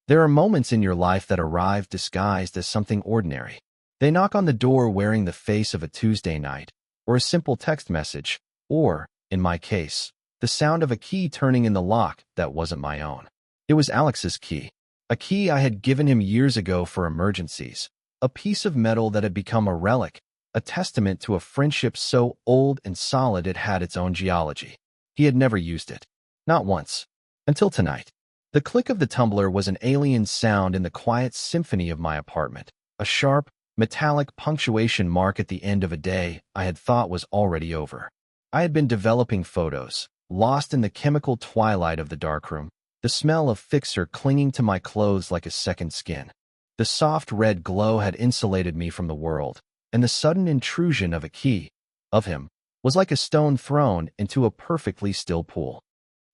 There are moments in your life that arrive disguised as something ordinary. They knock on the door wearing the face of a Tuesday night, or a simple text message, or, in my case, the sound of a key turning in the lock that wasn't my own. It was Alex's key, a key I had given him years ago for emergencies, a piece of metal that had become a relic, a testament to a friendship so old and solid it had its own geology. He had never used it. Not once. Until tonight. The click of the tumbler was an alien sound in the quiet symphony of my apartment, a sharp, metallic punctuation mark at the end of a day I had thought was already over. I had been developing photos, lost in the chemical twilight of the darkroom, the smell of fixer clinging to my clothes like a second skin. The soft red glow had insulated me from the world, and the sudden intrusion of a key, of him, was like a stone thrown into a perfectly still pool.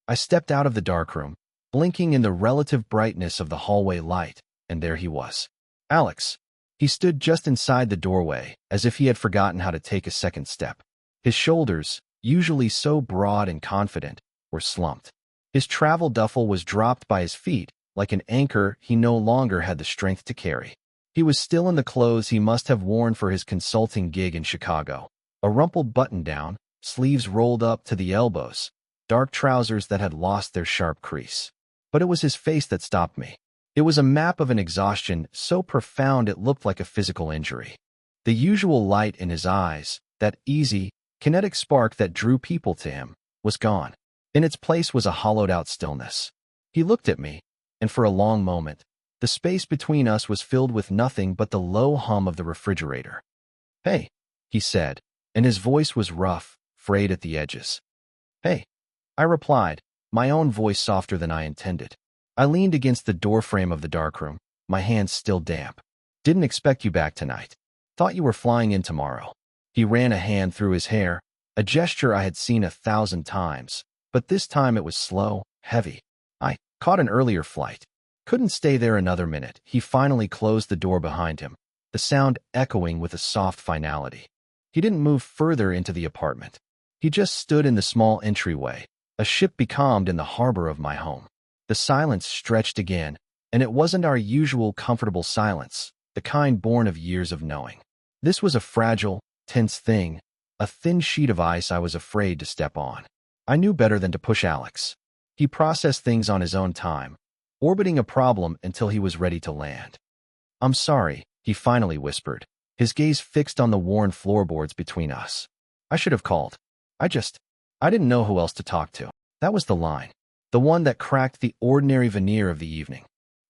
I stepped out of the darkroom, blinking in the relative brightness of the hallway light, and there he was. Alex. He stood just inside the doorway, as if he had forgotten how to take a second step. His shoulders, usually so broad and confident, were slumped. His travel duffel was dropped by his feet, like an anchor he no longer had the strength to carry. He was still in the clothes he must have worn for his consulting gig in Chicago. A rumpled button-down, sleeves rolled up to the elbows, dark trousers that had lost their sharp crease. But it was his face that stopped me. It was a map of an exhaustion so profound it looked like a physical injury. The usual light in his eyes, that easy, kinetic spark that drew people to him, was gone. In its place was a hollowed-out stillness. He looked at me, and for a long moment, the space between us was filled with nothing but the low hum of the refrigerator. "Hey," he said, and his voice was rough, frayed at the edges. "Hey," I replied, my own voice softer than I intended. I leaned against the doorframe of the darkroom, my hands still damp. "Didn't expect you back tonight. Thought you were flying in tomorrow." He ran a hand through his hair, a gesture I had seen 1,000 times, but this time it was slow, heavy. "I caught an earlier flight. Couldn't stay there another minute." He finally closed the door behind him, the sound echoing with a soft finality. He didn't move further into the apartment. He just stood in the small entryway, a ship becalmed in the harbor of my home. The silence stretched again, and it wasn't our usual comfortable silence, the kind born of years of knowing. This was a fragile, tense thing, a thin sheet of ice I was afraid to step on. I knew better than to push Alex. He processed things on his own time, orbiting a problem until he was ready to land. "I'm sorry," he finally whispered, his gaze fixed on the worn floorboards between us. "I should have called. I didn't know who else to talk to." That was the line, the one that cracked the ordinary veneer of the evening.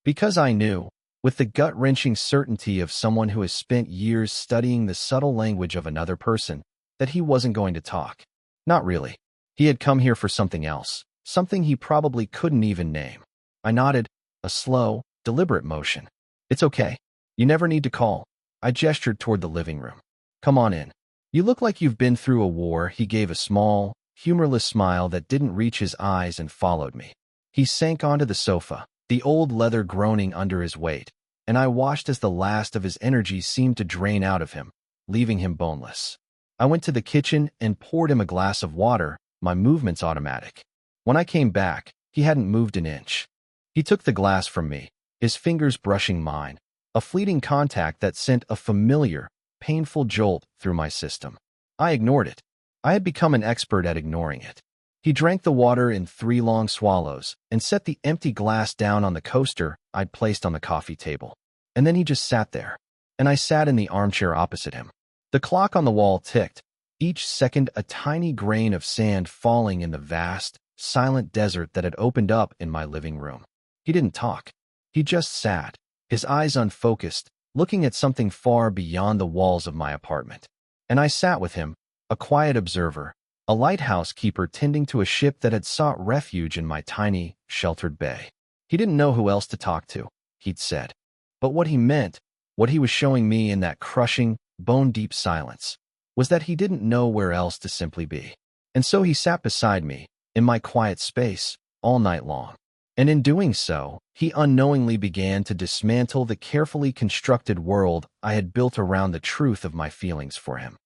Because I knew, with the gut-wrenching certainty of someone who has spent years studying the subtle language of another person, that he wasn't going to talk. Not really. He had come here for something else, something he probably couldn't even name. I nodded, a slow, deliberate motion. "It's okay. You never need to call." I gestured toward the living room. "Come on in. You look like you've been through a war." He gave a small, humorless smile that didn't reach his eyes and followed me. He sank onto the sofa, the old leather groaning under his weight, and I watched as the last of his energy seemed to drain out of him, leaving him boneless. I went to the kitchen and poured him a glass of water, my movements automatic. When I came back, he hadn't moved an inch. He took the glass from me, his fingers brushing mine, a fleeting contact that sent a familiar, painful jolt through my system. I ignored it. I had become an expert at ignoring it. He drank the water in 3 long swallows and set the empty glass down on the coaster I'd placed on the coffee table. And then he just sat there, and I sat in the armchair opposite him. The clock on the wall ticked, each second a tiny grain of sand falling in the vast, silent desert that had opened up in my living room. He didn't talk. He just sat, his eyes unfocused, looking at something far beyond the walls of my apartment. And I sat with him, a quiet observer, a lighthouse keeper tending to a ship that had sought refuge in my tiny, sheltered bay. He didn't know who else to talk to, he'd said. But what he meant, what he was showing me in that crushing, bone-deep silence, was that he didn't know where else to simply be. And so he sat beside me, in my quiet space, all night long. And in doing so, he unknowingly began to dismantle the carefully constructed world I had built around the truth of my feelings for him.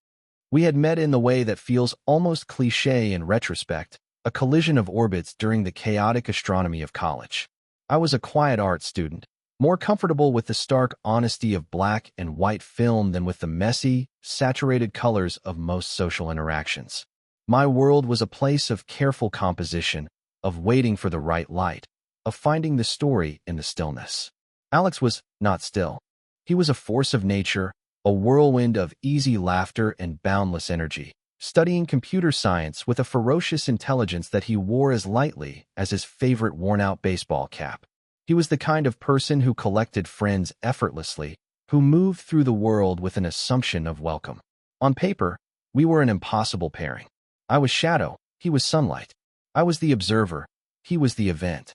We had met in the way that feels almost cliché in retrospect, a collision of orbits during the chaotic astronomy of college. I was a quiet art student, more comfortable with the stark honesty of black and white film than with the messy, saturated colors of most social interactions. My world was a place of careful composition, of waiting for the right light, of finding the story in the stillness. Alex was not still. He was a force of nature, a whirlwind of easy laughter and boundless energy, studying computer science with a ferocious intelligence that he wore as lightly as his favorite worn-out baseball cap. He was the kind of person who collected friends effortlessly, who moved through the world with an assumption of welcome. On paper, we were an impossible pairing. I was shadow, he was sunlight. I was the observer, he was the event.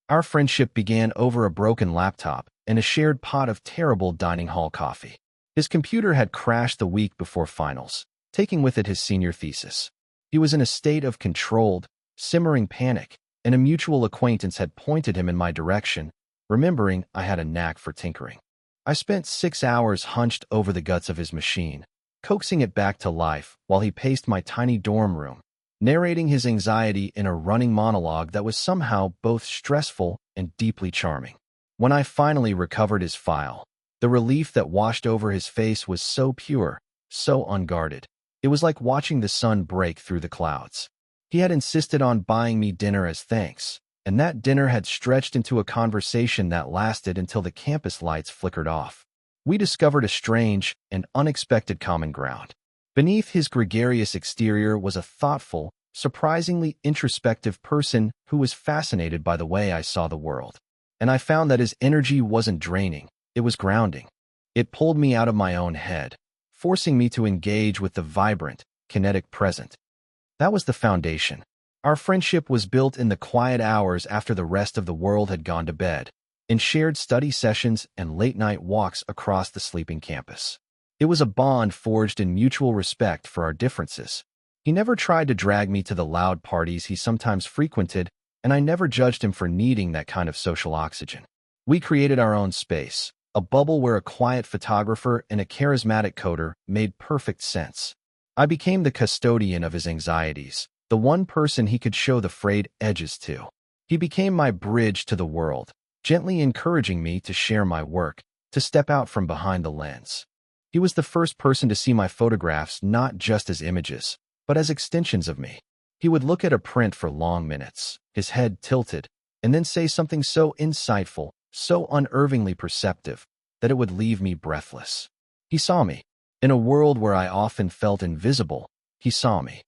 Our friendship began over a broken laptop and a shared pot of terrible dining hall coffee. His computer had crashed the week before finals, taking with it his senior thesis. He was in a state of controlled, simmering panic, and a mutual acquaintance had pointed him in my direction, remembering I had a knack for tinkering. I spent 6 hours hunched over the guts of his machine, coaxing it back to life while he paced my tiny dorm room, narrating his anxiety in a running monologue that was somehow both stressful and deeply charming. When I finally recovered his file, the relief that washed over his face was so pure, so unguarded. It was like watching the sun break through the clouds. He had insisted on buying me dinner as thanks, and that dinner had stretched into a conversation that lasted until the campus lights flickered off. We discovered a strange and unexpected common ground. Beneath his gregarious exterior was a thoughtful, surprisingly introspective person who was fascinated by the way I saw the world. And I found that his energy wasn't draining, it was grounding. It pulled me out of my own head, forcing me to engage with the vibrant, kinetic present. That was the foundation. Our friendship was built in the quiet hours after the rest of the world had gone to bed, in shared study sessions and late-night walks across the sleeping campus. It was a bond forged in mutual respect for our differences. He never tried to drag me to the loud parties he sometimes frequented, and I never judged him for needing that kind of social oxygen. We created our own space, a bubble where a quiet photographer and a charismatic coder made perfect sense. I became the custodian of his anxieties, the one person he could show the frayed edges to. He became my bridge to the world, gently encouraging me to share my work, to step out from behind the lens. He was the first person to see my photographs not just as images, but as extensions of me. He would look at a print for long minutes, his head tilted, and then say something so insightful, so unervingly perceptive, that it would leave me breathless. He saw me. In a world where I often felt invisible, he saw me.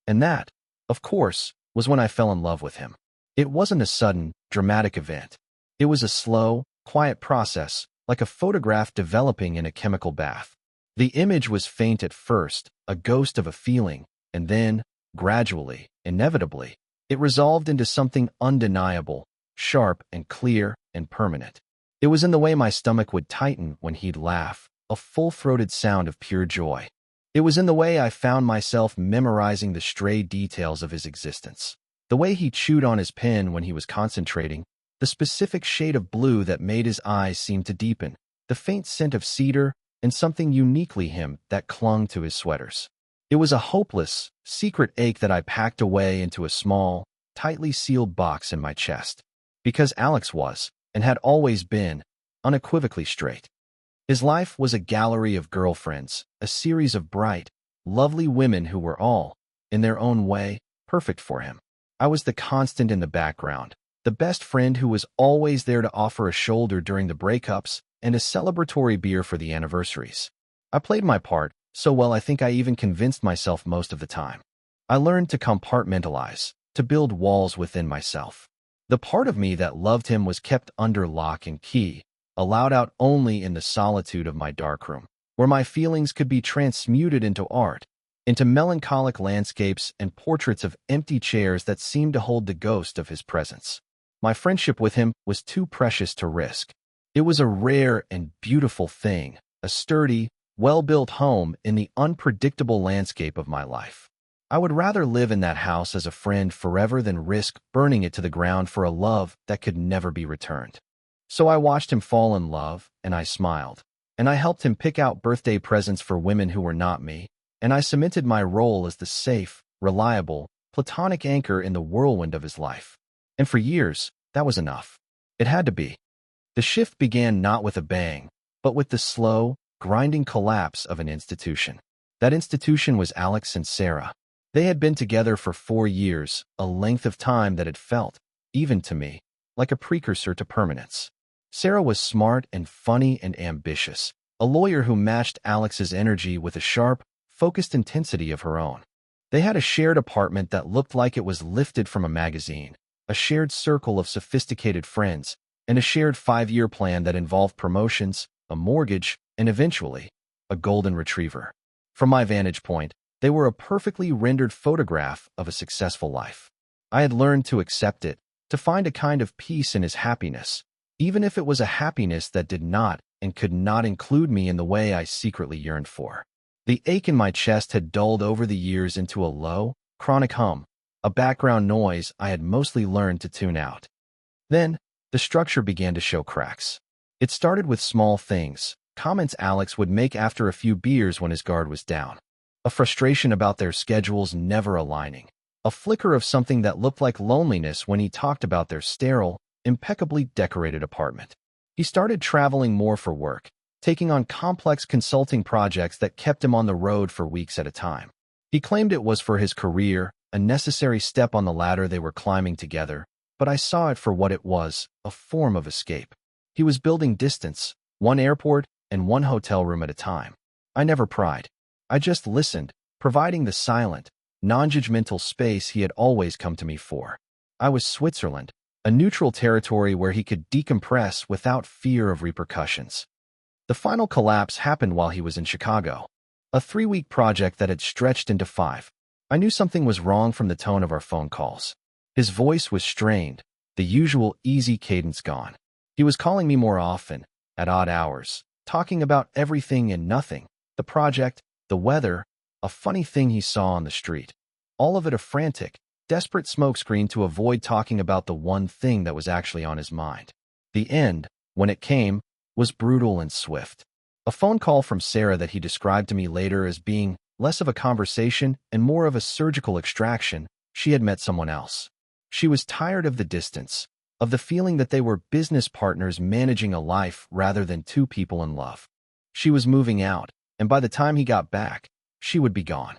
And that, of course, was when I fell in love with him. It wasn't a sudden, dramatic event. It was a slow, quiet process, like a photograph developing in a chemical bath. The image was faint at first, a ghost of a feeling, and then, gradually, inevitably, it resolved into something undeniable, sharp and clear and permanent. It was in the way my stomach would tighten when he'd laugh, a full-throated sound of pure joy. It was in the way I found myself memorizing the stray details of his existence. The way he chewed on his pen when he was concentrating, the specific shade of blue that made his eyes seem to deepen, the faint scent of cedar, and something uniquely him that clung to his sweaters. It was a hopeless, secret ache that I packed away into a small, tightly sealed box in my chest. Because Alex was, and had always been, unequivocally straight. His life was a gallery of girlfriends, a series of bright, lovely women who were all, in their own way, perfect for him. I was the constant in the background, the best friend who was always there to offer a shoulder during the breakups and a celebratory beer for the anniversaries. I played my part so well I think I even convinced myself most of the time. I learned to compartmentalize, to build walls within myself. The part of me that loved him was kept under lock and key, allowed out only in the solitude of my darkroom, where my feelings could be transmuted into art, into melancholic landscapes and portraits of empty chairs that seemed to hold the ghost of his presence. My friendship with him was too precious to risk. It was a rare and beautiful thing, a sturdy, well-built home in the unpredictable landscape of my life. I would rather live in that house as a friend forever than risk burning it to the ground for a love that could never be returned. So I watched him fall in love, and I smiled. And I helped him pick out birthday presents for women who were not me, and I cemented my role as the safe, reliable, platonic anchor in the whirlwind of his life. And for years, that was enough. It had to be. The shift began not with a bang, but with the slow, grinding collapse of an institution. That institution was Alex and Sarah. They had been together for 4 years, a length of time that had felt, even to me, like a precursor to permanence. Sarah was smart and funny and ambitious, a lawyer who matched Alex's energy with a sharp, focused intensity of her own. They had a shared apartment that looked like it was lifted from a magazine, a shared circle of sophisticated friends, and a shared 5-year plan that involved promotions, a mortgage, and eventually, a golden retriever. From my vantage point, they were a perfectly rendered photograph of a successful life. I had learned to accept it, to find a kind of peace in his happiness, even if it was a happiness that did not and could not include me in the way I secretly yearned for. The ache in my chest had dulled over the years into a low, chronic hum, a background noise I had mostly learned to tune out. Then, the structure began to show cracks. It started with small things, comments Alex would make after a few beers when his guard was down, a frustration about their schedules never aligning, a flicker of something that looked like loneliness when he talked about their sterile, impeccably decorated apartment. He started traveling more for work, taking on complex consulting projects that kept him on the road for weeks at a time. He claimed it was for his career, a necessary step on the ladder they were climbing together, but I saw it for what it was, a form of escape. He was building distance, one airport and one hotel room at a time. I never pried. I just listened, providing the silent, non-judgmental space he had always come to me for. I was Switzerland, a neutral territory where he could decompress without fear of repercussions. The final collapse happened while he was in Chicago, a 3-week project that had stretched into 5. I knew something was wrong from the tone of our phone calls. His voice was strained, the usual easy cadence gone. He was calling me more often, at odd hours, talking about everything and nothing, the project, the weather, a funny thing he saw on the street. All of it a frantic, desperate smokescreen to avoid talking about the one thing that was actually on his mind. The end, when it came, was brutal and swift. A phone call from Sarah that he described to me later as being less of a conversation and more of a surgical extraction. She had met someone else. She was tired of the distance, of the feeling that they were business partners managing a life rather than 2 people in love. She was moving out, and by the time he got back, she would be gone.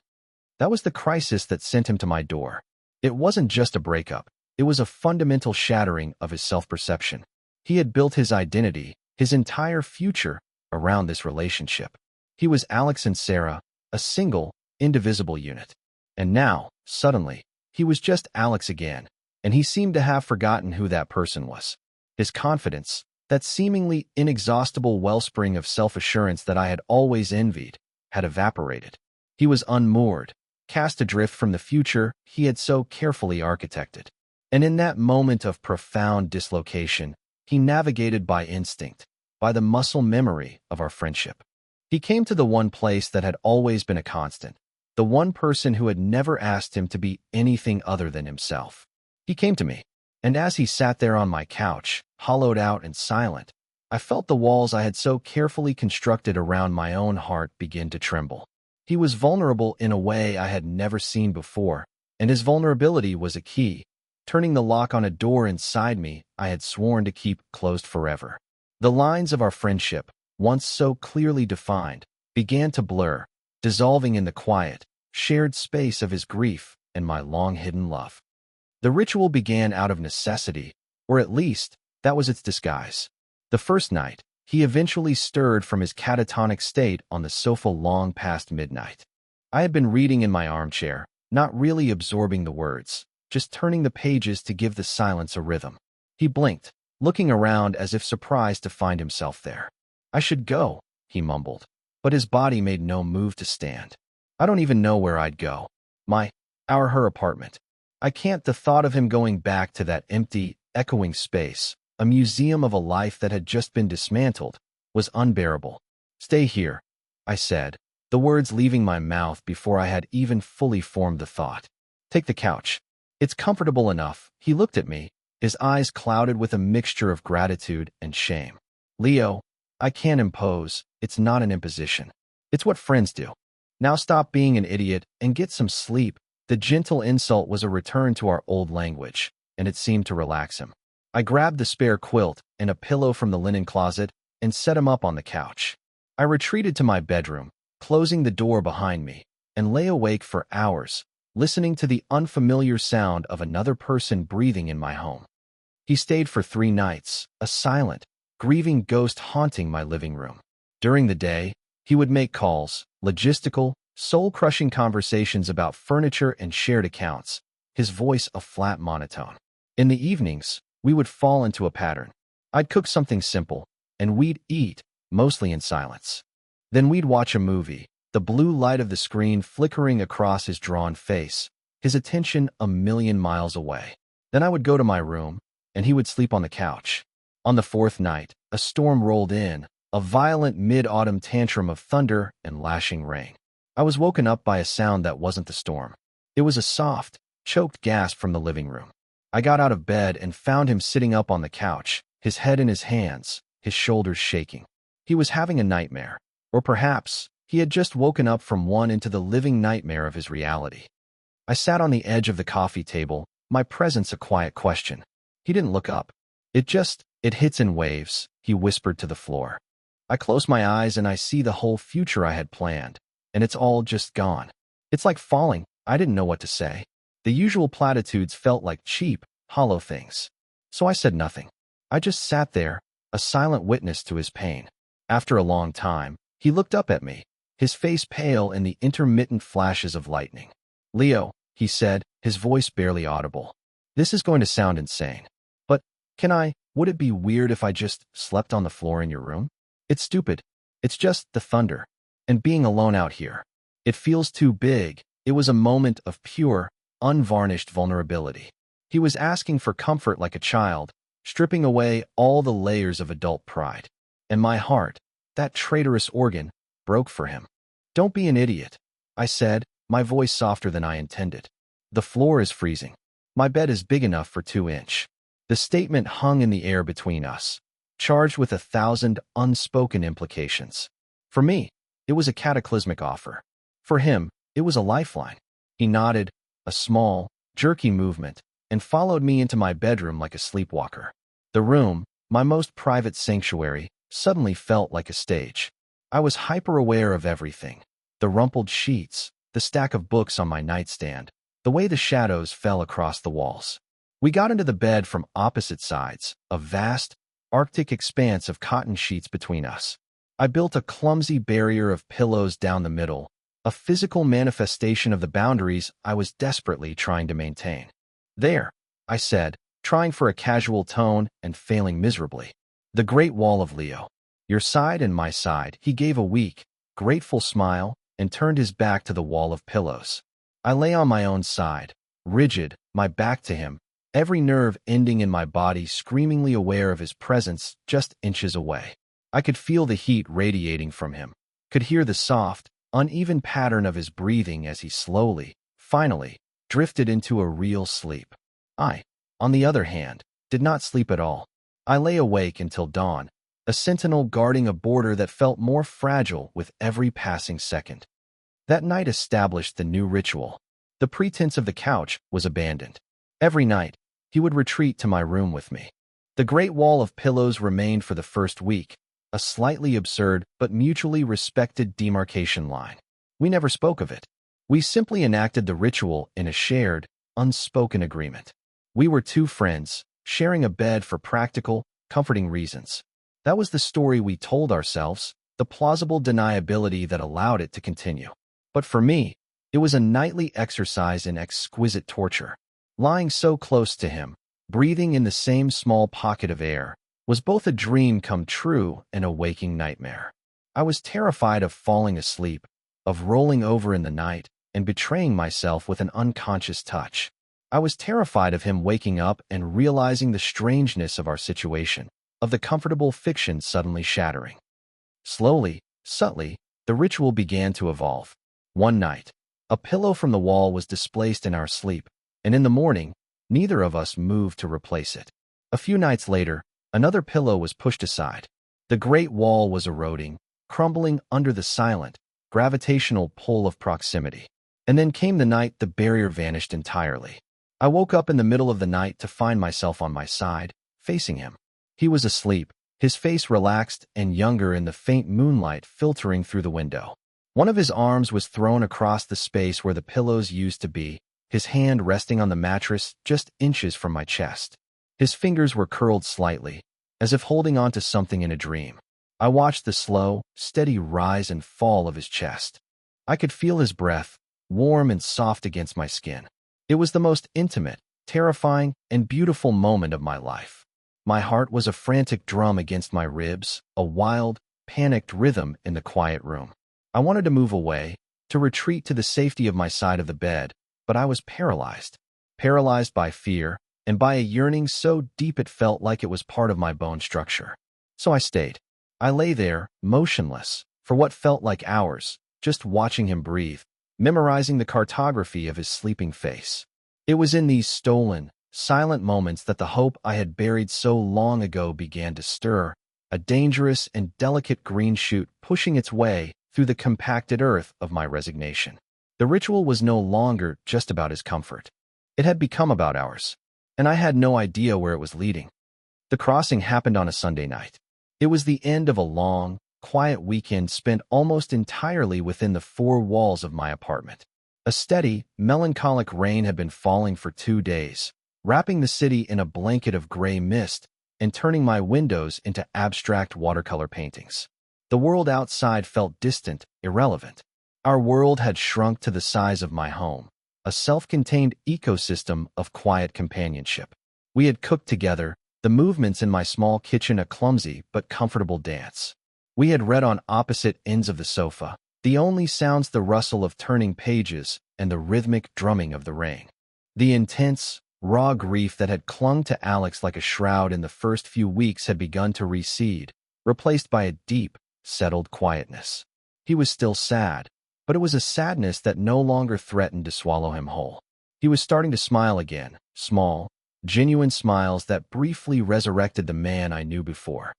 That was the crisis that sent him to my door. It wasn't just a breakup. It was a fundamental shattering of his self-perception. He had built his identity, his entire future, around this relationship. He was Alex and Sarah, a single, indivisible unit. And now, suddenly, he was just Alex again, and he seemed to have forgotten who that person was. His confidence, that seemingly inexhaustible wellspring of self-assurance that I had always envied, had evaporated. He was unmoored, cast adrift from the future he had so carefully architected. And in that moment of profound dislocation, he navigated by instinct, by the muscle memory of our friendship. He came to the one place that had always been a constant, the one person who had never asked him to be anything other than himself. He came to me, and as he sat there on my couch, hollowed out and silent, I felt the walls I had so carefully constructed around my own heart begin to tremble. He was vulnerable in a way I had never seen before, and his vulnerability was a key, turning the lock on a door inside me I had sworn to keep closed forever. The lines of our friendship, once so clearly defined, began to blur, dissolving in the quiet, shared space of his grief and my long-hidden love. The ritual began out of necessity, or at least, that was its disguise. The first night, he eventually stirred from his catatonic state on the sofa long past midnight. I had been reading in my armchair, not really absorbing the words, just turning the pages to give the silence a rhythm. He blinked, looking around as if surprised to find himself there. "I should go," he mumbled, but his body made no move to stand. I don't even know where I'd go. Her apartment. I can't. The thought of him going back to that empty, echoing space, a museum of a life that had just been dismantled, was unbearable. "Stay here," I said, the words leaving my mouth before I had even fully formed the thought. "Take the couch. It's comfortable enough." He looked at me, his eyes clouded with a mixture of gratitude and shame. "Leo, I can't impose. It's not an imposition. It's what friends do. Now stop being an idiot and get some sleep." The gentle insult was a return to our old language, and it seemed to relax him. I grabbed the spare quilt and a pillow from the linen closet and set him up on the couch. I retreated to my bedroom, closing the door behind me, and lay awake for hours, listening to the unfamiliar sound of another person breathing in my home. He stayed for 3 nights, a silent, grieving ghost haunting my living room. During the day, he would make calls, logistical, soul-crushing conversations about furniture and shared accounts, his voice a flat monotone. In the evenings, we would fall into a pattern. I'd cook something simple, and we'd eat, mostly in silence. Then we'd watch a movie, the blue light of the screen flickering across his drawn face, his attention a million miles away. Then I would go to my room, and he would sleep on the couch. On the 4th night, a storm rolled in, a violent mid-autumn tantrum of thunder and lashing rain. I was woken up by a sound that wasn't the storm. It was a soft, choked gasp from the living room. I got out of bed and found him sitting up on the couch, his head in his hands, his shoulders shaking. He was having a nightmare, or perhaps he had just woken up from one into the living nightmare of his reality. I sat on the edge of the coffee table, my presence a quiet question. He didn't look up. It hits in waves, he whispered to the floor. I close my eyes and I see the whole future I had planned, and it's all just gone. It's like falling. I didn't know what to say. The usual platitudes felt like cheap, hollow things. So I said nothing. I just sat there, a silent witness to his pain. After a long time, he looked up at me, his face pale in the intermittent flashes of lightning. "Leo," he said, his voice barely audible. "This is going to sound insane. But, would it be weird if I just slept on the floor in your room? It's stupid. It's just the thunder. And being alone out here. It feels too big." It was a moment of pure, unvarnished vulnerability. He was asking for comfort like a child, stripping away all the layers of adult pride. And my heart, that traitorous organ, broke for him. "Don't be an idiot," I said, my voice softer than I intended. "The floor is freezing. My bed is big enough for 2-inch. The statement hung in the air between us, charged with 1,000 unspoken implications. For me, it was a cataclysmic offer. For him, it was a lifeline. He nodded, a small, jerky movement, and followed me into my bedroom like a sleepwalker. The room, my most private sanctuary, suddenly felt like a stage. I was hyper-aware of everything. The rumpled sheets, the stack of books on my nightstand, the way the shadows fell across the walls. We got into the bed from opposite sides, a vast, Arctic expanse of cotton sheets between us. I built a clumsy barrier of pillows down the middle, a physical manifestation of the boundaries I was desperately trying to maintain. "There," I said, trying for a casual tone and failing miserably. "The Great Wall of Leo. Your side and my side." He gave a weak, grateful smile and turned his back to the wall of pillows. I lay on my own side, rigid, my back to him, every nerve ending in my body screamingly aware of his presence just inches away. I could feel the heat radiating from him, could hear the soft, uneven pattern of his breathing as he slowly, finally, drifted into a real sleep. I, on the other hand, did not sleep at all. I lay awake until dawn, a sentinel guarding a border that felt more fragile with every passing second. That night established the new ritual. The pretense of the couch was abandoned. Every night, he would retreat to my room with me. The great wall of pillows remained for the first week, a slightly absurd but mutually respected demarcation line. We never spoke of it. We simply enacted the ritual in a shared, unspoken agreement. We were 2 friends, sharing a bed for practical, comforting reasons. That was the story we told ourselves, the plausible deniability that allowed it to continue. But for me, it was a nightly exercise in exquisite torture. Lying so close to him, breathing in the same small pocket of air, was both a dream come true and a waking nightmare. I was terrified of falling asleep, of rolling over in the night, and betraying myself with an unconscious touch. I was terrified of him waking up and realizing the strangeness of our situation, of the comfortable fiction suddenly shattering. Slowly, subtly, the ritual began to evolve. One night, a pillow from the wall was displaced in our sleep, and in the morning, neither of us moved to replace it. A few nights later, another pillow was pushed aside. The great wall was eroding, crumbling under the silent, gravitational pull of proximity. And then came the night the barrier vanished entirely. I woke up in the middle of the night to find myself on my side, facing him. He was asleep, his face relaxed and younger in the faint moonlight filtering through the window. One of his arms was thrown across the space where the pillows used to be, his hand resting on the mattress just inches from my chest. His fingers were curled slightly, as if holding on to something in a dream. I watched the slow, steady rise and fall of his chest. I could feel his breath, warm and soft against my skin. It was the most intimate, terrifying, and beautiful moment of my life. My heart was a frantic drum against my ribs, a wild, panicked rhythm in the quiet room. I wanted to move away, to retreat to the safety of my side of the bed, but I was paralyzed. Paralyzed by fear, and by a yearning so deep it felt like it was part of my bone structure. So I stayed. I lay there, motionless, for what felt like hours, just watching him breathe, memorizing the cartography of his sleeping face. It was in these stolen, silent moments that the hope I had buried so long ago began to stir, a dangerous and delicate green shoot pushing its way through the compacted earth of my resignation. The ritual was no longer just about his comfort. It had become about ours, and I had no idea where it was leading. The crossing happened on a Sunday night. It was the end of a long, quiet weekend spent almost entirely within the four walls of my apartment. A steady, melancholic rain had been falling for 2 days, wrapping the city in a blanket of gray mist and turning my windows into abstract watercolor paintings. The world outside felt distant, irrelevant. Our world had shrunk to the size of my home, a self-contained ecosystem of quiet companionship. We had cooked together, the movements in my small kitchen a clumsy but comfortable dance. We had read on opposite ends of the sofa, the only sounds the rustle of turning pages and the rhythmic drumming of the rain. The intense, raw grief that had clung to Alex like a shroud in the first few weeks had begun to recede, replaced by a deep, settled quietness. He was still sad, but it was a sadness that no longer threatened to swallow him whole. He was starting to smile again, small, genuine smiles that briefly resurrected the man I knew before.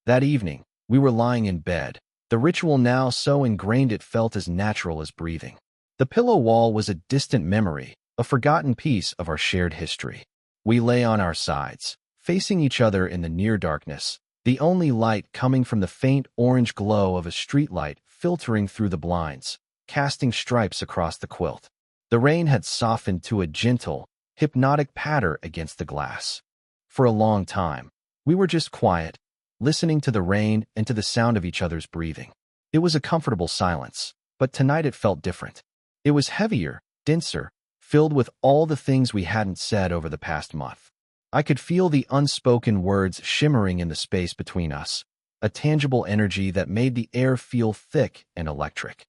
That evening, we were lying in bed, the ritual now so ingrained it felt as natural as breathing. The pillow wall was a distant memory, a forgotten piece of our shared history. We lay on our sides, facing each other in the near darkness, the only light coming from the faint orange glow of a streetlight filtering through the blinds, casting stripes across the quilt. The rain had softened to a gentle, hypnotic patter against the glass. For a long time, we were just quiet, listening to the rain and to the sound of each other's breathing. It was a comfortable silence, but tonight it felt different. It was heavier, denser, filled with all the things we hadn't said over the past month. I could feel the unspoken words shimmering in the space between us, a tangible energy that made the air feel thick and electric.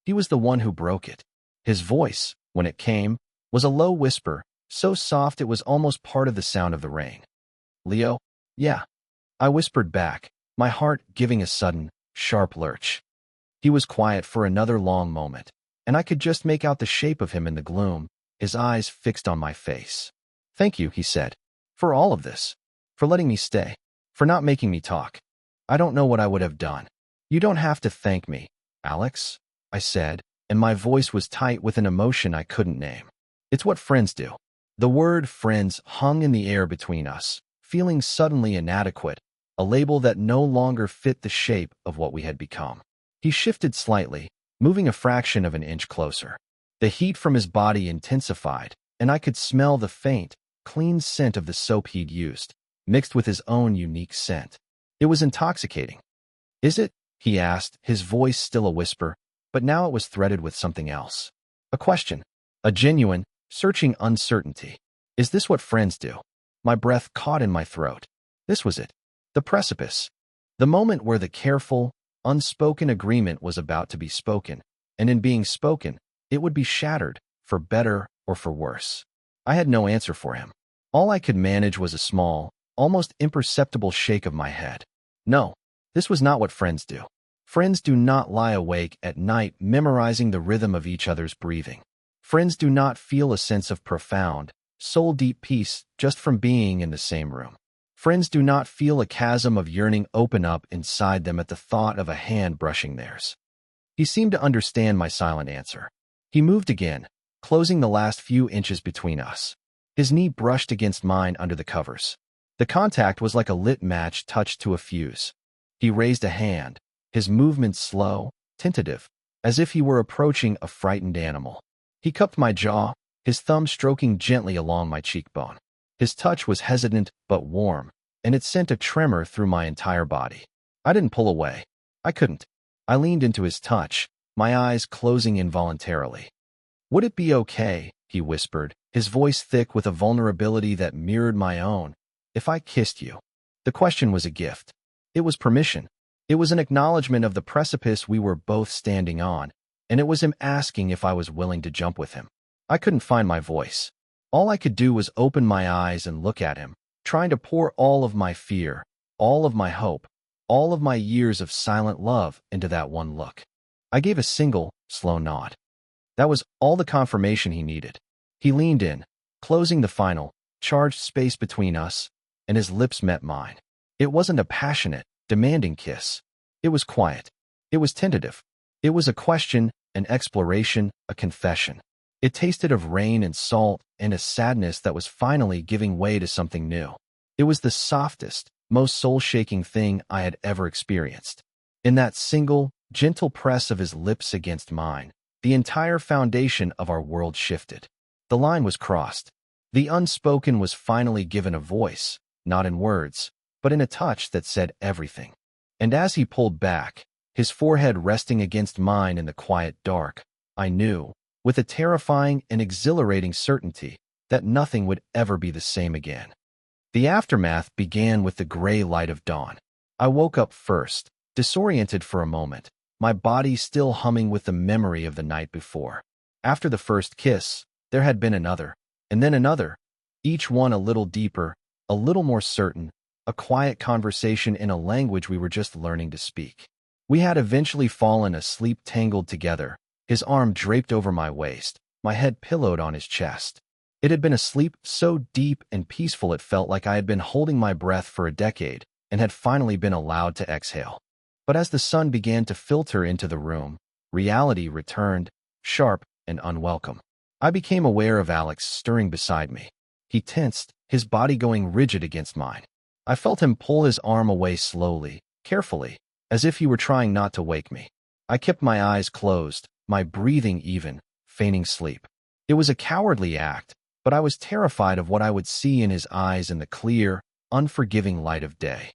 He was the one who broke it. His voice, when it came, was a low whisper, so soft it was almost part of the sound of the rain. "Leo?" "Yeah," I whispered back, my heart giving a sudden, sharp lurch. He was quiet for another long moment, and I could just make out the shape of him in the gloom, his eyes fixed on my face. "Thank you," he said, "for all of this, for letting me stay, for not making me talk. I don't know what I would have done." "You don't have to thank me, Alex," I said, and my voice was tight with an emotion I couldn't name. "It's what friends do." The word friends hung in the air between us, feeling suddenly inadequate, a label that no longer fit the shape of what we had become. He shifted slightly, moving a fraction of an inch closer. The heat from his body intensified, and I could smell the faint, clean scent of the soap he'd used, mixed with his own unique scent. It was intoxicating. "Is it?" he asked, his voice still a whisper, but now it was threaded with something else. A question, a genuine, searching uncertainty. "Is this what friends do?" My breath caught in my throat. This was it. The precipice. The moment where the careful, unspoken agreement was about to be spoken, and in being spoken, it would be shattered, for better or for worse. I had no answer for him. All I could manage was a small, almost imperceptible shake of my head. No, this was not what friends do. Friends do not lie awake at night memorizing the rhythm of each other's breathing. Friends do not feel a sense of profound, soul-deep peace just from being in the same room. Friends do not feel a chasm of yearning open up inside them at the thought of a hand brushing theirs. He seemed to understand my silent answer. He moved again, closing the last few inches between us. His knee brushed against mine under the covers. The contact was like a lit match touched to a fuse. He raised a hand, his movements slow, tentative, as if he were approaching a frightened animal. He cupped my jaw, his thumb stroking gently along my cheekbone. His touch was hesitant but warm, and it sent a tremor through my entire body. I didn't pull away. I couldn't. I leaned into his touch, my eyes closing involuntarily. "Would it be okay," he whispered, his voice thick with a vulnerability that mirrored my own, "if I kissed you?" The question was a gift. It was permission. It was an acknowledgement of the precipice we were both standing on, and it was him asking if I was willing to jump with him. I couldn't find my voice. All I could do was open my eyes and look at him, trying to pour all of my fear, all of my hope, all of my years of silent love into that one look. I gave a single, slow nod. That was all the confirmation he needed. He leaned in, closing the final, charged space between us, and his lips met mine. It wasn't a passionate, demanding kiss. It was quiet. It was tentative. It was a question, an exploration, a confession. It tasted of rain and salt and a sadness that was finally giving way to something new. It was the softest, most soul-shaking thing I had ever experienced. In that single, gentle press of his lips against mine, the entire foundation of our world shifted. The line was crossed. The unspoken was finally given a voice, not in words, but in a touch that said everything. And as he pulled back, his forehead resting against mine in the quiet dark, I knew, with a terrifying and exhilarating certainty, that nothing would ever be the same again. The aftermath began with the gray light of dawn. I woke up first, disoriented for a moment, my body still humming with the memory of the night before. After the first kiss, there had been another, and then another, each one a little deeper, a little more certain, a quiet conversation in a language we were just learning to speak. We had eventually fallen asleep tangled together, his arm draped over my waist, my head pillowed on his chest. It had been a sleep so deep and peaceful it felt like I had been holding my breath for a decade and had finally been allowed to exhale. But as the sun began to filter into the room, reality returned, sharp and unwelcome. I became aware of Alex stirring beside me. He tensed, his body going rigid against mine. I felt him pull his arm away slowly, carefully, as if he were trying not to wake me. I kept my eyes closed, my breathing even, feigning sleep. It was a cowardly act, but I was terrified of what I would see in his eyes in the clear, unforgiving light of day.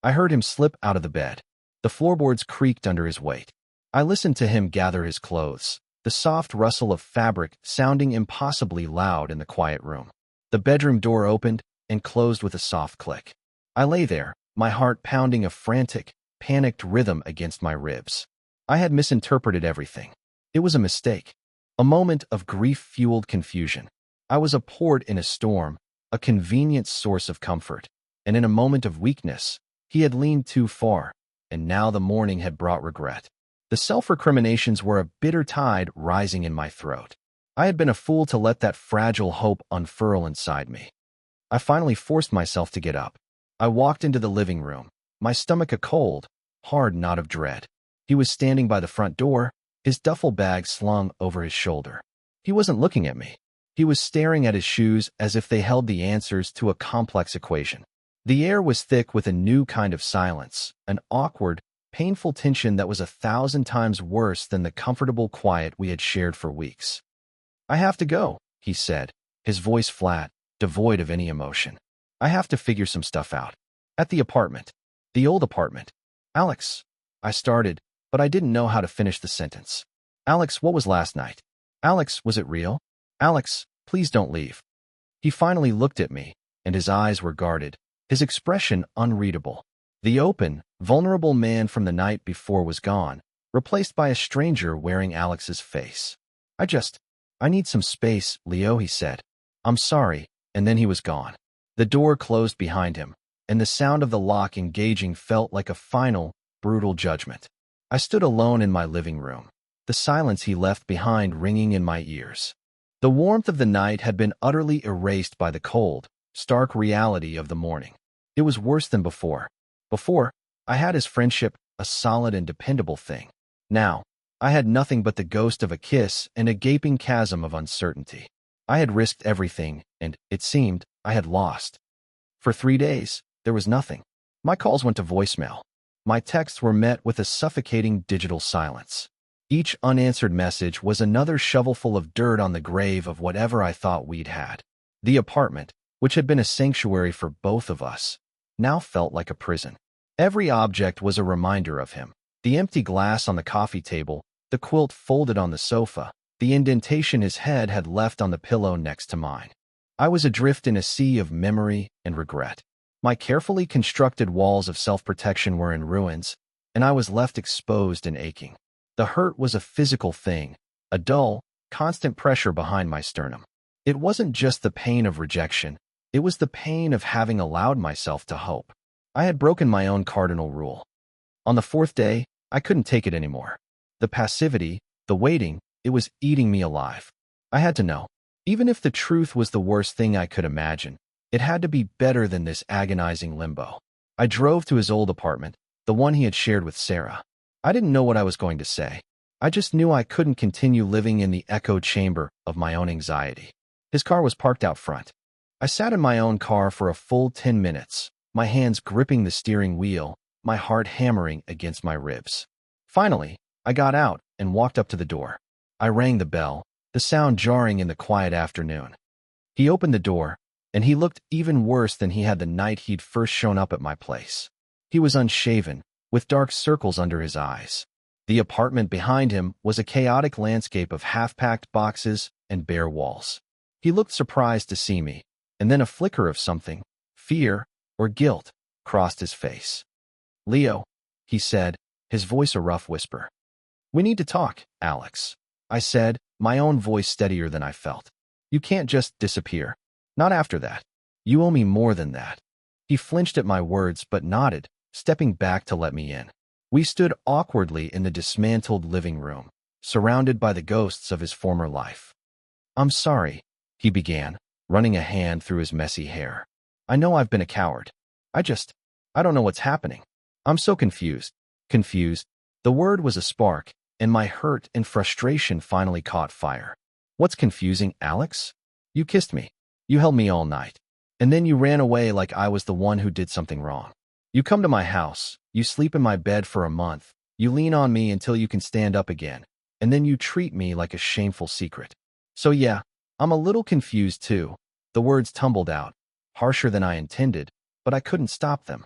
I heard him slip out of the bed. The floorboards creaked under his weight. I listened to him gather his clothes, the soft rustle of fabric sounding impossibly loud in the quiet room. The bedroom door opened and closed with a soft click. I lay there, my heart pounding a frantic, panicked rhythm against my ribs. I had misinterpreted everything. It was a mistake, a moment of grief-fueled confusion. I was a port in a storm, a convenient source of comfort, and in a moment of weakness, he had leaned too far, and now the morning had brought regret. The self-recriminations were a bitter tide rising in my throat. I had been a fool to let that fragile hope unfurl inside me. I finally forced myself to get up. I walked into the living room, my stomach a cold, hard knot of dread. He was standing by the front door, his duffel bag slung over his shoulder. He wasn't looking at me. He was staring at his shoes as if they held the answers to a complex equation. The air was thick with a new kind of silence, an awkward, painful tension that was 1,000 times worse than the comfortable quiet we had shared for weeks. "I have to go," he said, his voice flat, devoid of any emotion. "I have to figure some stuff out. At the apartment. The old apartment. Alex," I started, but I didn't know how to finish the sentence. "Alex, what was last night? Alex, was it real? Alex, please don't leave." He finally looked at me, and his eyes were guarded, his expression unreadable. The open, vulnerable man from the night before was gone, replaced by a stranger wearing Alex's face. I need some space, Leo," he said. "I'm sorry," and then he was gone. The door closed behind him, and the sound of the lock engaging felt like a final, brutal judgment. I stood alone in my living room, the silence he left behind ringing in my ears. The warmth of the night had been utterly erased by the cold, stark reality of the morning. It was worse than before. Before, I had his friendship, a solid and dependable thing. Now, I had nothing but the ghost of a kiss and a gaping chasm of uncertainty. I had risked everything, and, it seemed, I had lost. For 3 days, there was nothing. My calls went to voicemail. My texts were met with a suffocating digital silence. Each unanswered message was another shovelful of dirt on the grave of whatever I thought we'd had. The apartment, which had been a sanctuary for both of us, now felt like a prison. Every object was a reminder of him. The empty glass on the coffee table, the quilt folded on the sofa, the indentation his head had left on the pillow next to mine. I was adrift in a sea of memory and regret. My carefully constructed walls of self-protection were in ruins, and I was left exposed and aching. The hurt was a physical thing, a dull, constant pressure behind my sternum. It wasn't just the pain of rejection, it was the pain of having allowed myself to hope. I had broken my own cardinal rule. On the 4th day, I couldn't take it anymore. The passivity, the waiting, it was eating me alive. I had to know. Even if the truth was the worst thing I could imagine, it had to be better than this agonizing limbo. I drove to his old apartment, the one he had shared with Sarah. I didn't know what I was going to say. I just knew I couldn't continue living in the echo chamber of my own anxiety. His car was parked out front. I sat in my own car for a full 10 minutes, my hands gripping the steering wheel, my heart hammering against my ribs. Finally, I got out and walked up to the door. I rang the bell, the sound jarring in the quiet afternoon. He opened the door, and he looked even worse than he had the night he'd first shown up at my place. He was unshaven, with dark circles under his eyes. The apartment behind him was a chaotic landscape of half-packed boxes and bare walls. He looked surprised to see me, and then a flicker of something, fear or guilt, crossed his face. "Leo," he said, his voice a rough whisper. "We need to talk, Alex," I said, my own voice steadier than I felt. "You can't just disappear. Not after that. You owe me more than that." He flinched at my words but nodded, stepping back to let me in. We stood awkwardly in the dismantled living room, surrounded by the ghosts of his former life. "I'm sorry," he began, running a hand through his messy hair. "I know I've been a coward. I don't know what's happening. I'm so confused." Confused. The word was a spark, and my hurt and frustration finally caught fire. "What's confusing, Alex? You kissed me. You held me all night. And then you ran away like I was the one who did something wrong. You come to my house, you sleep in my bed for a month, you lean on me until you can stand up again, and then you treat me like a shameful secret. So yeah, I'm a little confused too." The words tumbled out, harsher than I intended, but I couldn't stop them.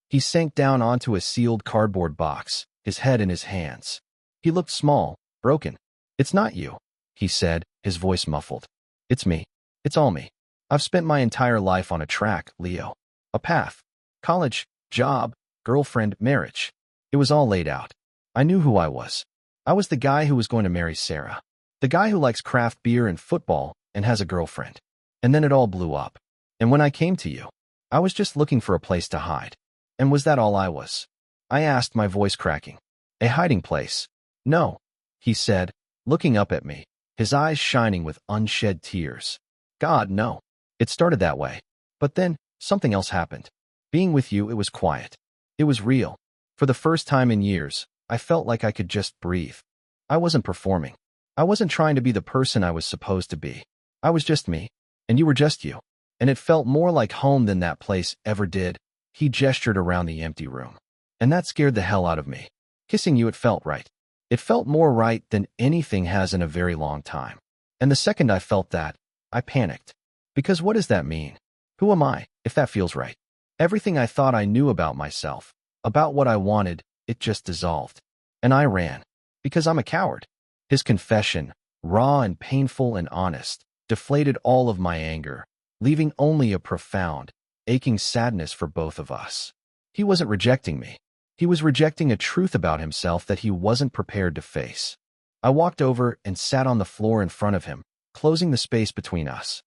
He sank down onto a sealed cardboard box, his head in his hands. He looked small, broken. "It's not you," he said, his voice muffled. "It's me. It's all me. I've spent my entire life on a track, Leo. A path. College, job, girlfriend, marriage. It was all laid out. I knew who I was. I was the guy who was going to marry Sarah. The guy who likes craft beer and football and has a girlfriend. And then it all blew up. And when I came to you, I was just looking for a place to hide. And was that all I was?" I asked, my voice cracking. "A hiding place?" "No," he said, looking up at me, his eyes shining with unshed tears. "God, no. It started that way. But then, something else happened. Being with you, it was quiet. It was real. For the first time in years, I felt like I could just breathe. I wasn't performing. I wasn't trying to be the person I was supposed to be. I was just me, and you were just you. And it felt more like home than that place ever did." He gestured around the empty room. "And that scared the hell out of me. Kissing you, it felt right. It felt more right than anything has in a very long time. And the second I felt that, I panicked. Because what does that mean? Who am I, if that feels right? Everything I thought I knew about myself, about what I wanted, it just dissolved. And I ran. Because I'm a coward." His confession, raw and painful and honest, deflated all of my anger, leaving only a profound, aching sadness for both of us. He wasn't rejecting me. He was rejecting a truth about himself that he wasn't prepared to face. I walked over and sat on the floor in front of him, closing the space between us.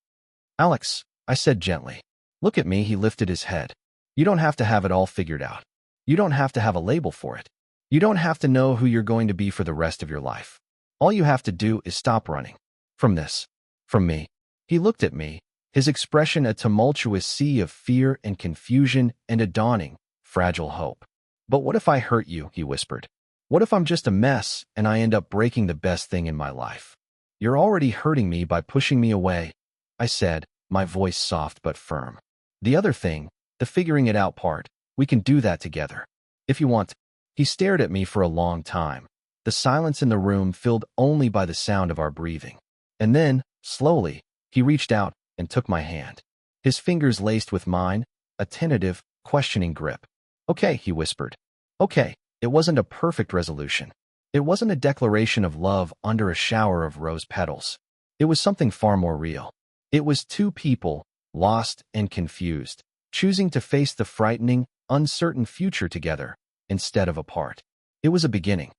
"Alex," I said gently. "Look at me." He lifted his head. "You don't have to have it all figured out. You don't have to have a label for it. You don't have to know who you're going to be for the rest of your life. All you have to do is stop running. From this. From me." He looked at me, his expression a tumultuous sea of fear and confusion and a dawning, fragile hope. "But what if I hurt you?" he whispered. "What if I'm just a mess and I end up breaking the best thing in my life?" "You're already hurting me by pushing me away," I said, my voice soft but firm. The other thing, the figuring it out part, we can do that together. If you want. He stared at me for a long time, the silence in the room filled only by the sound of our breathing. And then, slowly, he reached out and took my hand. His fingers laced with mine, a tentative, questioning grip. Okay, he whispered. Okay, it wasn't a perfect resolution. It wasn't a declaration of love under a shower of rose petals. It was something far more real. It was two people, lost and confused, choosing to face the frightening, uncertain future together, instead of apart. It was a beginning.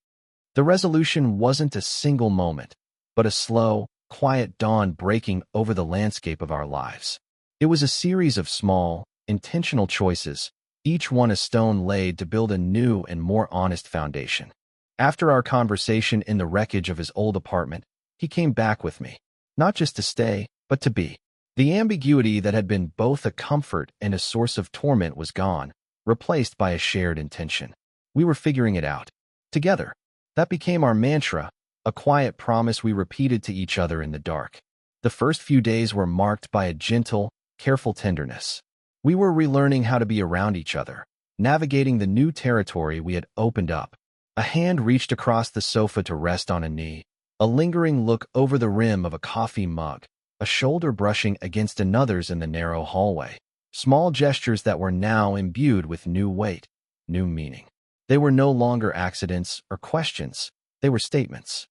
The resolution wasn't a single moment, but a slow, quiet dawn breaking over the landscape of our lives. It was a series of small, intentional choices, each one a stone laid to build a new and more honest foundation. After our conversation in the wreckage of his old apartment, he came back with me, not just to stay, but to be. The ambiguity that had been both a comfort and a source of torment was gone, replaced by a shared intention. We were figuring it out. Together. That became our mantra, a quiet promise we repeated to each other in the dark. The first few days were marked by a gentle, careful tenderness. We were relearning how to be around each other, navigating the new territory we had opened up. A hand reached across the sofa to rest on a knee, a lingering look over the rim of a coffee mug, a shoulder brushing against another's in the narrow hallway. Small gestures that were now imbued with new weight, new meaning. They were no longer accidents or questions, they were statements.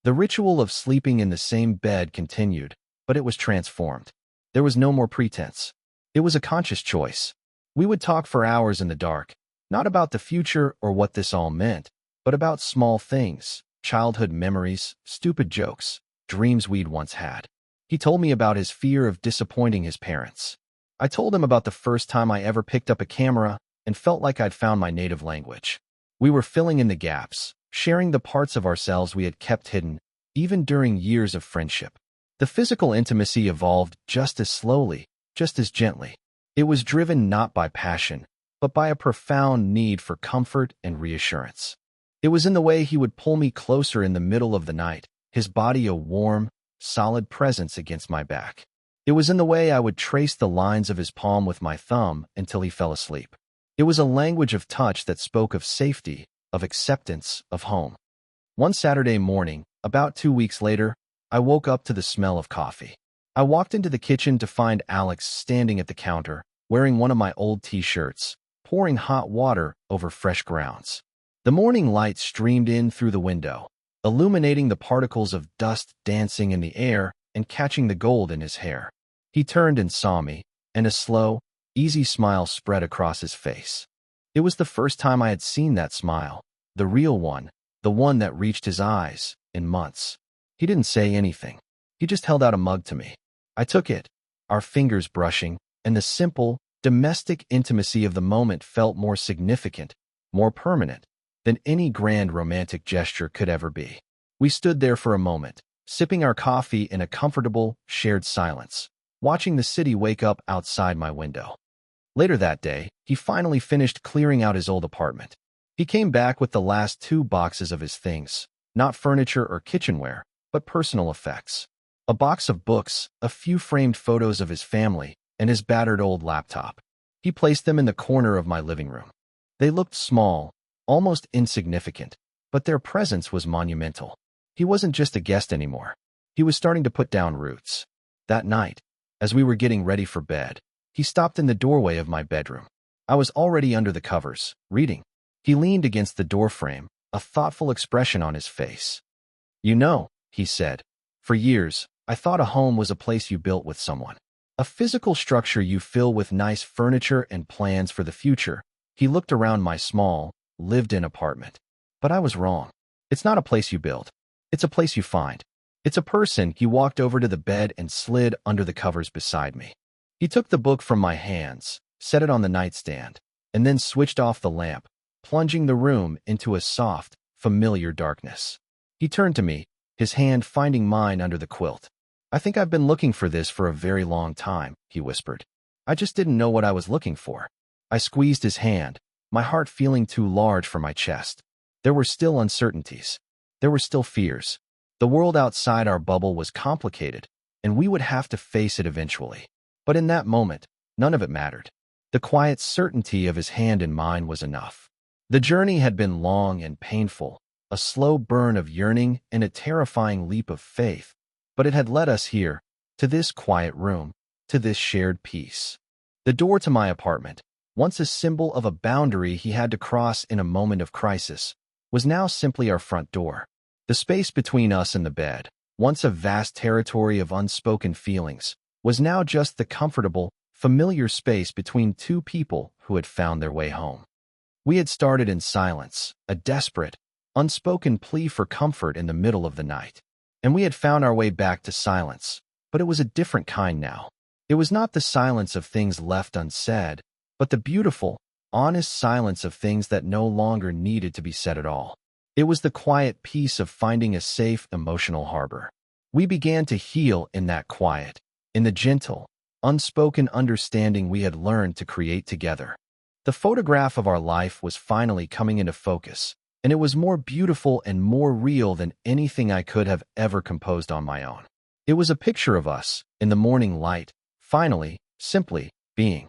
The ritual of sleeping in the same bed continued, but it was transformed. There was no more pretense. It was a conscious choice. We would talk for hours in the dark, not about the future or what this all meant, but about small things, childhood memories, stupid jokes, dreams we'd once had. He told me about his fear of disappointing his parents. I told him about the first time I ever picked up a camera and felt like I'd found my native language. We were filling in the gaps, sharing the parts of ourselves we had kept hidden, even during years of friendship. The physical intimacy evolved just as slowly, just as gently. It was driven not by passion, but by a profound need for comfort and reassurance. It was in the way he would pull me closer in the middle of the night, his body a warm, solid presence against my back. It was in the way I would trace the lines of his palm with my thumb until he fell asleep. It was a language of touch that spoke of safety, of acceptance, of home. One Saturday morning, about 2 weeks later, I woke up to the smell of coffee. I walked into the kitchen to find Alex standing at the counter, wearing one of my old t-shirts, pouring hot water over fresh grounds. The morning light streamed in through the window, illuminating the particles of dust dancing in the air and catching the gold in his hair. He turned and saw me, and a slow, easy smile spread across his face. It was the first time I had seen that smile, the real one, the one that reached his eyes, in months. He didn't say anything. He just held out a mug to me. I took it, our fingers brushing, and the simple, domestic intimacy of the moment felt more significant, more permanent, than any grand romantic gesture could ever be. We stood there for a moment, sipping our coffee in a comfortable, shared silence, watching the city wake up outside my window. Later that day, he finally finished clearing out his old apartment. He came back with the last 2 boxes of his things, not furniture or kitchenware, but personal effects. A box of books, a few framed photos of his family, and his battered old laptop. He placed them in the corner of my living room. They looked small, almost insignificant, but their presence was monumental. He wasn't just a guest anymore. He was starting to put down roots. That night, as we were getting ready for bed, he stopped in the doorway of my bedroom. I was already under the covers, reading. He leaned against the doorframe, a thoughtful expression on his face. "You know," he said, "for years, I thought a home was a place you built with someone. A physical structure you fill with nice furniture and plans for the future." He looked around my small, lived-in apartment. But I was wrong. It's not a place you build. It's a place you find. It's a person. He walked over to the bed and slid under the covers beside me. He took the book from my hands, set it on the nightstand, and then switched off the lamp, plunging the room into a soft, familiar darkness. He turned to me, his hand finding mine under the quilt. "I think I've been looking for this for a very long time," he whispered. "I just didn't know what I was looking for." I squeezed his hand, my heart feeling too large for my chest. There were still uncertainties. There were still fears. The world outside our bubble was complicated, and we would have to face it eventually. But in that moment, None of it mattered. The quiet certainty of his hand in mine was enough. The journey had been long and painful, a slow burn of yearning and a terrifying leap of faith, but it had led us here, to this quiet room, to this shared peace. The door to my apartment, once a symbol of a boundary he had to cross in a moment of crisis, was now simply our front door. The space between us and the bed, once a vast territory of unspoken feelings, was now just the comfortable, familiar space between two people who had found their way home. We had started in silence, a desperate, unspoken plea for comfort in the middle of the night. And we had found our way back to silence, but it was a different kind now. It was not the silence of things left unsaid, but the beautiful, honest silence of things that no longer needed to be said at all. It was the quiet peace of finding a safe, emotional harbor. We began to heal in that quiet, in the gentle, unspoken understanding we had learned to create together. The photograph of our life was finally coming into focus, and it was more beautiful and more real than anything I could have ever composed on my own. It was a picture of us, in the morning light, finally, simply, being.